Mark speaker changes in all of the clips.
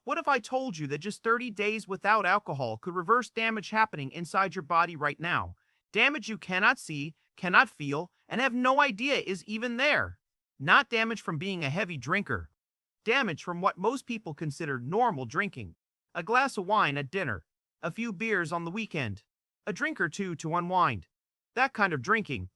Speaker 1: What if I told you that just 30 days without alcohol could reverse damage happening inside your body right now? Damage you cannot see, cannot feel, and have no idea is even there. Not damage from being a heavy drinker. Damage from what most people consider normal drinking. A glass of wine at dinner, a few beers on the weekend, a drink or two to unwind. That kind of drinking.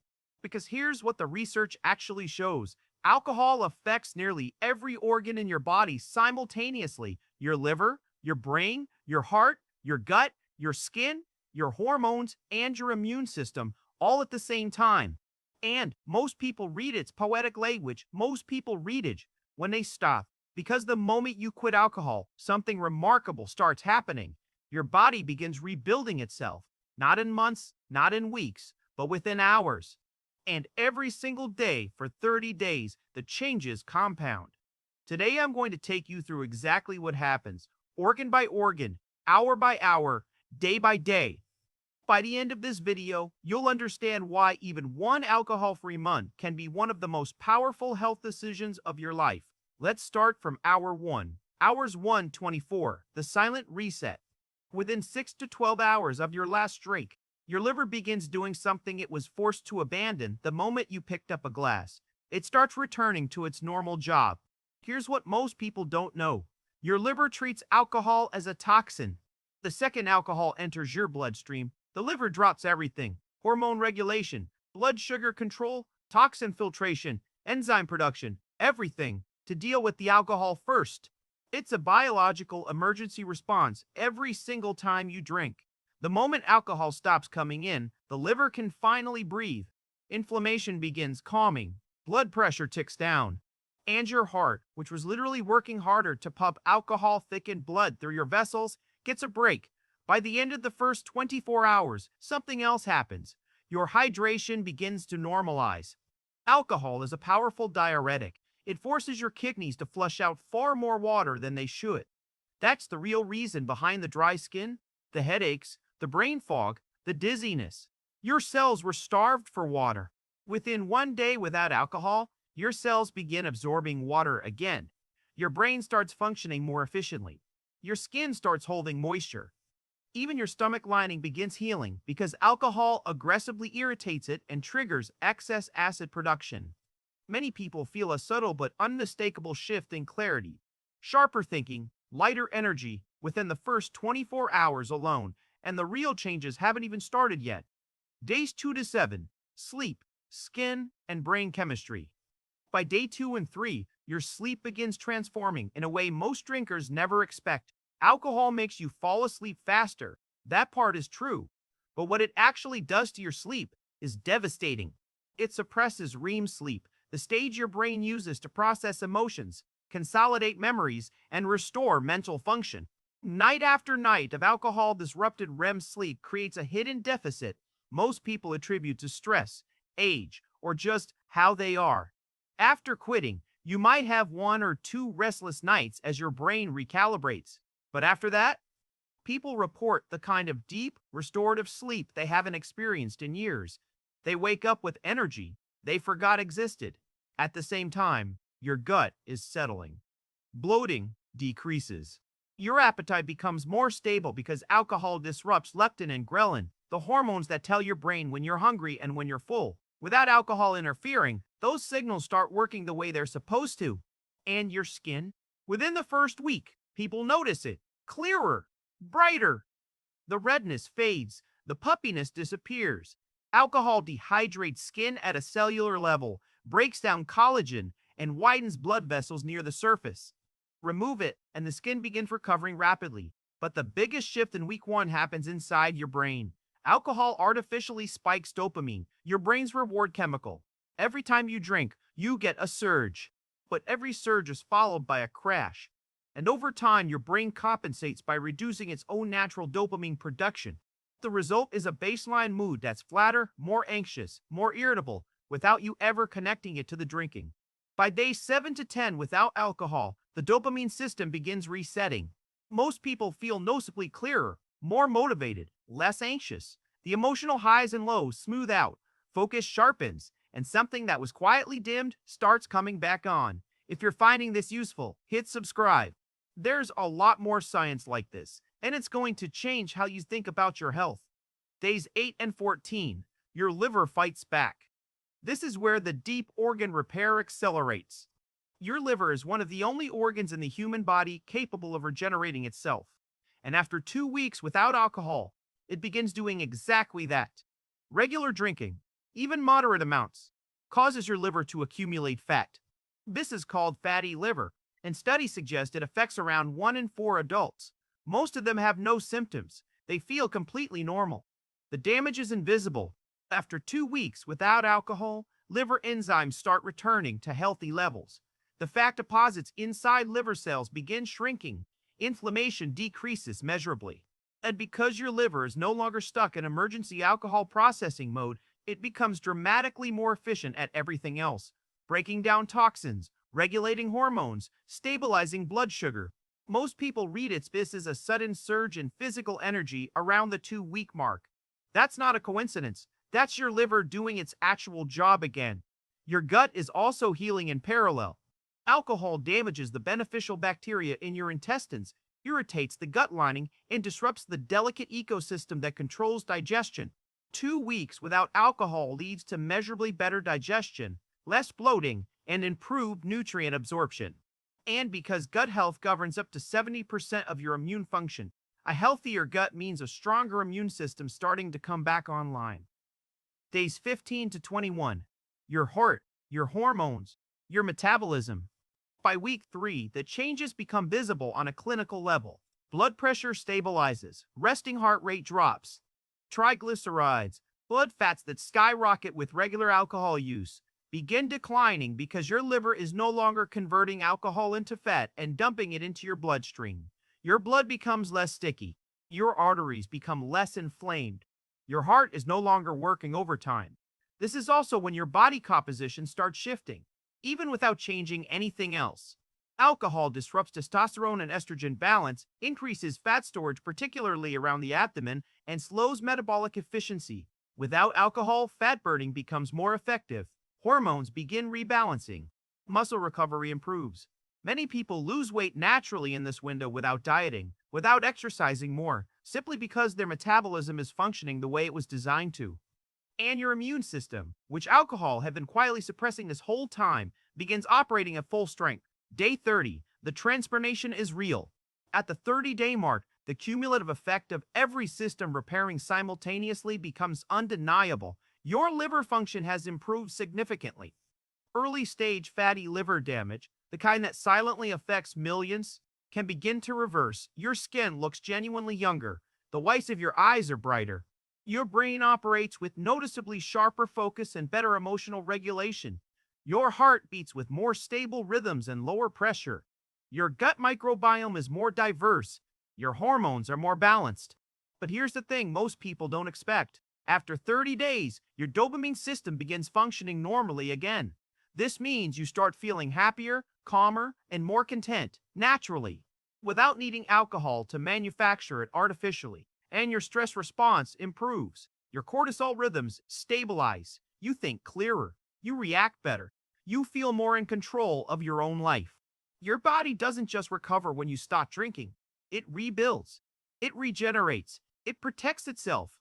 Speaker 1: Because here's what the research actually shows. Alcohol affects nearly every organ in your body simultaneously: your liver, your brain, your heart, your gut, your skin, your hormones, and your immune system, all at the same time. And most people read its poetic language, most people read it when they stop. Because the moment you quit alcohol, something remarkable starts happening. Your body begins rebuilding itself, not in months, not in weeks, but within hours. And every single day for 30 days, the changes compound. Today, I'm going to take you through exactly what happens, organ by organ, hour by hour, day by day. By the end of this video, you'll understand why even one alcohol-free month can be one of the most powerful health decisions of your life. Let's start from hour 1. Hours 1:24, the silent reset. Within 6 to 12 hours of your last drink, your liver begins doing something it was forced to abandon the moment you picked up a glass. It starts returning to its normal job. Here's what most people don't know. Your liver treats alcohol as a toxin. The second alcohol enters your bloodstream, the liver drops everything: hormone regulation, blood sugar control, toxin filtration, enzyme production, everything, to deal with the alcohol first. It's a biological emergency response every single time you drink. The moment alcohol stops coming in, the liver can finally breathe. Inflammation begins calming, blood pressure ticks down, and your heart, which was literally working harder to pump alcohol-thickened blood through your vessels, gets a break. By the end of the first 24 hours, something else happens. Your hydration begins to normalize. Alcohol is a powerful diuretic. It forces your kidneys to flush out far more water than they should. That's the real reason behind the dry skin, the headaches, the brain fog, the dizziness. Your cells were starved for water. Within 1 day without alcohol, your cells begin absorbing water again. Your brain starts functioning more efficiently. Your skin starts holding moisture. Even your stomach lining begins healing because alcohol aggressively irritates it and triggers excess acid production. Many people feel a subtle but unmistakable shift in clarity, sharper thinking, lighter energy within the first 24 hours alone, and the real changes haven't even started yet. Days 2 to 7, sleep, skin, and brain chemistry. By day 2 and 3, your sleep begins transforming in a way most drinkers never expect. Alcohol makes you fall asleep faster. That part is true. But what it actually does to your sleep is devastating. It suppresses REM sleep, the stage your brain uses to process emotions, consolidate memories, and restore mental function. Night after night of alcohol-disrupted REM sleep creates a hidden deficit most people attribute to stress, age, or just how they are. After quitting, you might have 1 or 2 restless nights as your brain recalibrates. But after that, people report the kind of deep, restorative sleep they haven't experienced in years. They wake up with energy they forgot existed. At the same time, your gut is settling. Bloating decreases. Your appetite becomes more stable because alcohol disrupts leptin and ghrelin, the hormones that tell your brain when you're hungry and when you're full. Without alcohol interfering, those signals start working the way they're supposed to. And your skin? Within the first week, people notice it. Clearer, brighter. The redness fades, the puppiness disappears. Alcohol dehydrates skin at a cellular level, breaks down collagen, and widens blood vessels near the surface. Remove it, and the skin begins recovering rapidly. But the biggest shift in week 1 happens inside your brain. Alcohol artificially spikes dopamine, your brain's reward chemical. Every time you drink, you get a surge. But every surge is followed by a crash. And over time, your brain compensates by reducing its own natural dopamine production. The result is a baseline mood that's flatter, more anxious, more irritable, without you ever connecting it to the drinking. By day 7 to 10 without alcohol, the dopamine system begins resetting. Most people feel noticeably clearer, more motivated, less anxious. The emotional highs and lows smooth out, focus sharpens, and something that was quietly dimmed starts coming back on. If you're finding this useful, hit subscribe. There's a lot more science like this, and it's going to change how you think about your health. Days 8 and 14, your liver fights back. This is where the deep organ repair accelerates. Your liver is one of the only organs in the human body capable of regenerating itself. And after 2 weeks without alcohol, it begins doing exactly that. Regular drinking, even moderate amounts, causes your liver to accumulate fat. This is called fatty liver, and studies suggest it affects around 1 in 4 adults. Most of them have no symptoms. They feel completely normal. The damage is invisible. After 2 weeks without alcohol, liver enzymes start returning to healthy levels. The fat deposits inside liver cells begin shrinking. Inflammation decreases measurably. And because your liver is no longer stuck in emergency alcohol processing mode, it becomes dramatically more efficient at everything else, breaking down toxins, regulating hormones, stabilizing blood sugar. Most people read this as a sudden surge in physical energy around the 2 week mark. That's not a coincidence. That's your liver doing its actual job again. Your gut is also healing in parallel. Alcohol damages the beneficial bacteria in your intestines, irritates the gut lining, and disrupts the delicate ecosystem that controls digestion. 2 weeks without alcohol leads to measurably better digestion, less bloating, and improved nutrient absorption. And because gut health governs up to 70% of your immune function, a healthier gut means a stronger immune system starting to come back online. Days 15 to 21. Your heart, your hormones, your metabolism. By week 3, the changes become visible on a clinical level. Blood pressure stabilizes, resting heart rate drops. Triglycerides, blood fats that skyrocket with regular alcohol use, begin declining because your liver is no longer converting alcohol into fat and dumping it into your bloodstream. Your blood becomes less sticky. Your arteries become less inflamed. Your heart is no longer working overtime. This is also when your body composition starts shifting, even without changing anything else. Alcohol disrupts testosterone and estrogen balance, increases fat storage, particularly around the abdomen, and slows metabolic efficiency. Without alcohol, fat burning becomes more effective. Hormones begin rebalancing. Muscle recovery improves. Many people lose weight naturally in this window without dieting, without exercising more, simply because their metabolism is functioning the way it was designed to. And your immune system, which alcohol had been quietly suppressing this whole time, begins operating at full strength. Day 30, the transformation is real. At the 30-day mark, the cumulative effect of every system repairing simultaneously becomes undeniable. Your liver function has improved significantly. Early stage fatty liver damage, the kind that silently affects millions, can begin to reverse. Your skin looks genuinely younger. The whites of your eyes are brighter. Your brain operates with noticeably sharper focus and better emotional regulation. Your heart beats with more stable rhythms and lower pressure. Your gut microbiome is more diverse. Your hormones are more balanced. But here's the thing most people don't expect. After 30 days, your dopamine system begins functioning normally again. This means you start feeling happier, calmer, and more content, naturally, without needing alcohol to manufacture it artificially. And your stress response improves. Your cortisol rhythms stabilize. You think clearer. You react better. You feel more in control of your own life. Your body doesn't just recover when you stop drinking. It rebuilds. It regenerates. It protects itself.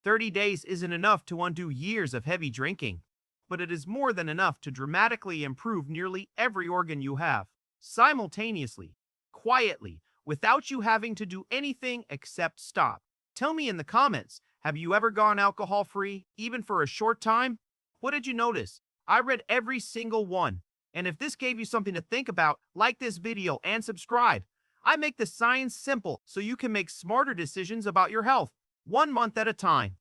Speaker 1: 30 days isn't enough to undo years of heavy drinking, but it is more than enough to dramatically improve nearly every organ you have, simultaneously, quietly, without you having to do anything except stop. Tell me in the comments, have you ever gone alcohol-free, even for a short time? What did you notice? I read every single one. And if this gave you something to think about, like this video and subscribe. I make the science simple so you can make smarter decisions about your health, 1 month at a time.